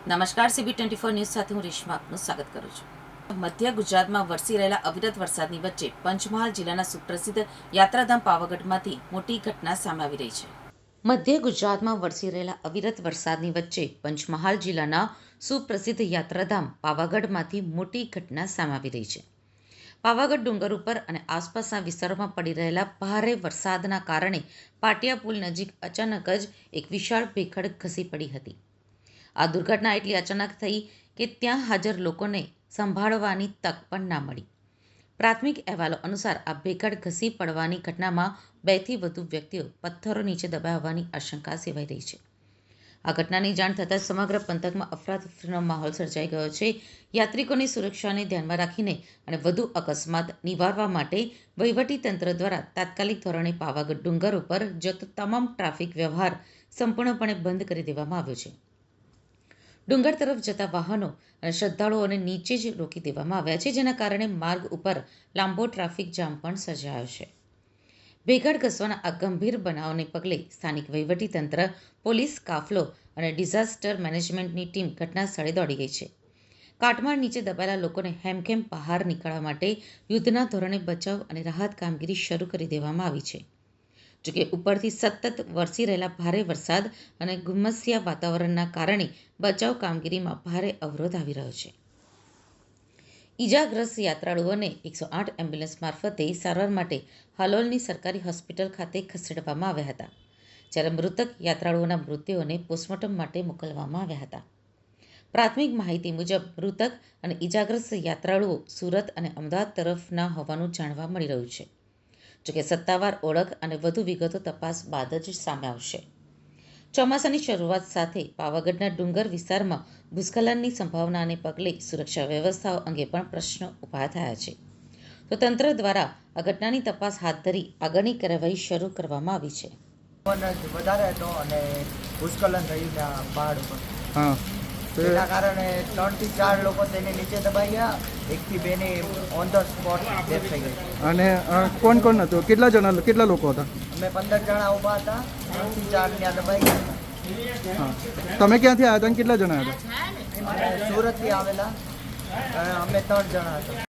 નમસ્કાર, CB24 news સાથે હું રેશમા આપનું સ્વાગત કરું છું। મધ્ય ગુજરાતમાં વરસી રહેલા અવિરત વરસાદની વચ્ચે પંચમહાલ જિલ્લાના સુપ્રસિદ્ધ યાત્રાધામ પાવાગઢમાંથી મોટી ઘટના સામે આવી રહી છે। મધ્ય ગુજરાતમાં વરસી રહેલા અવિરત વરસાદની વચ્ચે પંચમહાલ જિલ્લાના સુપ્રસિદ્ધ યાત્રાધામ પાવાગઢમાંથી મોટી ઘટના સામે આવી રહી છે। પાવાગઢ ડુંગર ઉપર અને આસપાસના વિસ્તારોમાં પડી રહેલા ભારે વરસાદના કારણે પાટિયા પુલ નજીક અચાનક જ એક વિશાળ ભેખડ ખસી પડી હતી। આ દુર્ઘટના એટલી અચાનક થઈ કે ત્યાં હાજર લોકોને સંભાળવાની તક પણ ના મળી। પ્રાથમિક અહેવાલો અનુસાર આ ભેખડ ખસી પડવાની ઘટનામાં 2 થી વધુ વ્યક્તિઓ પથ્થરો નીચે દબાયા હોવાની આશંકા સેવાઈ રહી છે। આ ઘટનાની જાણ થતાં જ સમગ્ર પંથકમાં અફરાતફરીનો માહોલ સર્જાઈ ગયો છે। યાત્રિકોની સુરક્ષાને ધ્યાનમાં રાખીને અને વધુ અકસ્માત નિવારવા માટે વહીવટીતંત્ર દ્વારા તાત્કાલિક ધોરણે પાવાગઢ ડુંગર ઉપર જતો તમામ ટ્રાફિક વ્યવહાર સંપૂર્ણપણે બંધ કરી દેવામાં આવ્યો છે। ડુંગર તરફ જતા વાહનો અને શ્રદ્ધાળુઓને નીચે જ રોકી દેવામાં આવ્યા છે, જેના કારણે માર્ગ ઉપર લાંબો ટ્રાફિક જામ પણ સર્જાયો છે। ભેખડ ઘસવાના આ ગંભીર બનાવને પગલે સ્થાનિક વહીવટીતંત્ર, પોલીસ કાફલો અને ડિઝાસ્ટર મેનેજમેન્ટની ટીમ ઘટના સ્થળે દોડી ગઈ છે। કાટમાળ નીચે દબાયેલા લોકોને હેમખેમ બહાર નીકળવા માટે યુદ્ધના ધોરણે બચાવ અને રાહત કામગીરી શરૂ કરી દેવામાં આવી છે। જોકે ઉપરથી સતત વરસી રહેલા ભારે વરસાદ અને ગુમસ્યા વાતાવરણના કારણે બચાવ કામગીરીમાં ભારે અવરોધ આવી રહ્યો છે। ઈજાગ્રસ્ત યાત્રાળુઓને 108 એમ્બ્યુલન્સ મારફતે સારવાર માટે હાલોલની સરકારી હોસ્પિટલ ખાતે ખસેડવામાં આવ્યા હતા, જ્યારે મૃતક યાત્રાળુઓના મૃતદેહોને પોસ્ટમોર્ટમ માટે મોકલવામાં આવ્યા હતા। પ્રાથમિક માહિતી મુજબ મૃતક અને ઈજાગ્રસ્ત યાત્રાળુઓ સુરત અને અમદાવાદ તરફના હોવાનું જાણવા મળી રહ્યું છે। જોકે સત્તાવાર ઓળખ અને વધુ વિગતો તપાસ બાદ જ સામે આવશે। ચોમાસાની શરૂઆત સાથે પાવાગઢના ડુંગર વિસ્તારમાં ભૂસ્ખલનની સંભાવનાને પગલે સુરક્ષા વ્યવસ્થાઓ અંગે પણ પ્રશ્નો ઊભા થયા છે। તો તંત્ર દ્વારા આ ઘટનાની તપાસ હાથ ધરી આગળની કાર્યવાહી શરૂ કરવામાં આવી છે। વધારે હતો અને ભૂસ્ખલન થયું ત્યાં પહાડ ઉપર। હા, તેના કારણે 3 થી 4 લોકો તેને નીચે દબાઈ ગયા, 1 થી 2 ની ઓન ધ સ્પોટ ડેથ થઈ ગઈ। અને કોણ કોણ હતું? કેટલા લોકો હતા? અમે 15 જણા ઊભા હતા, 3 થી 4 ત્યાં દબાઈ ગયા। હા, તમે ક્યાંથી આવ્યા હતા અને કેટલા જણા હતા? અને સુરતથી આવેલા અમે 3 જણા હતા।